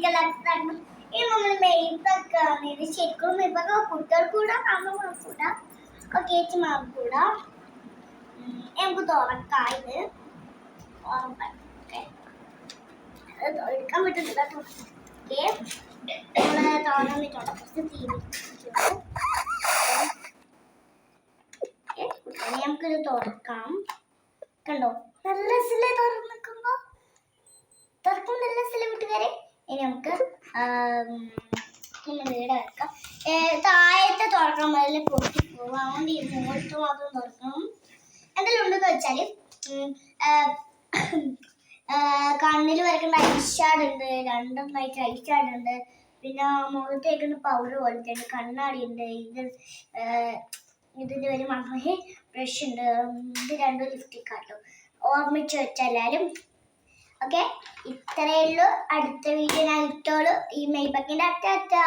ഈ നമ്മൾ മെയ്പ്പൊക്കെ ഇത് ശരിക്കും മെയ്പ്പൊക്കെ കുട്ടികൾ കൂടെ അമ്മമാർ കൂടെ ചേച്ചിമാർ കൂടെ നമുക്ക് തുറക്കാം ഇത് എടുക്കാൻ പറ്റുന്നില്ല നമ്മള് തുറന്നിട്ടുണ്ട് കുറച്ച് തീ നമുക്കിത് തുറക്കാം കണ്ടോ നല്ല രസമില്ലേ തുറന്നിക്കുമ്പോ തുറക്കും നല്ല രസമില്ലേ കൂട്ടുകാരെ ഇനി നമുക്ക് വീട് വെക്കാം താഴത്തെ തുറക്കാൻ മുതൽ പൊട്ടി പോകും അതുകൊണ്ട് ഈ മുകളിലത്തെ മാത്രം തുറക്കണം എന്തെങ്കിലും ഉണ്ടെന്ന് വെച്ചാല് കണ്ണിൽ വരക്കേണ്ട ഐഷാഡ് ഉണ്ട് രണ്ടെണ്ണമായിട്ട് ഐഷാഡ് ഉണ്ട് പിന്നെ മുഖത്തേക്കുന്ന പൗഡർ പോലത്തെ ഉണ്ട് കണ്ണാടി ഉണ്ട് ഇതിൻ്റെ ഒരു മഹേ ബ്രഷ് ഉണ്ട് ഇത് രണ്ടും ലിപ്സ്റ്റിക് ആട്ടോ ഓർമ്മിച്ച് വെച്ചാലും ഓക്കെ ഇത്രയേ ഉള്ളൂ അടുത്ത വീഡിയോ ഞാൻ ഇട്ടോളൂ ഈ മെയ്ബക്കിൻ്റെ അറ്റാ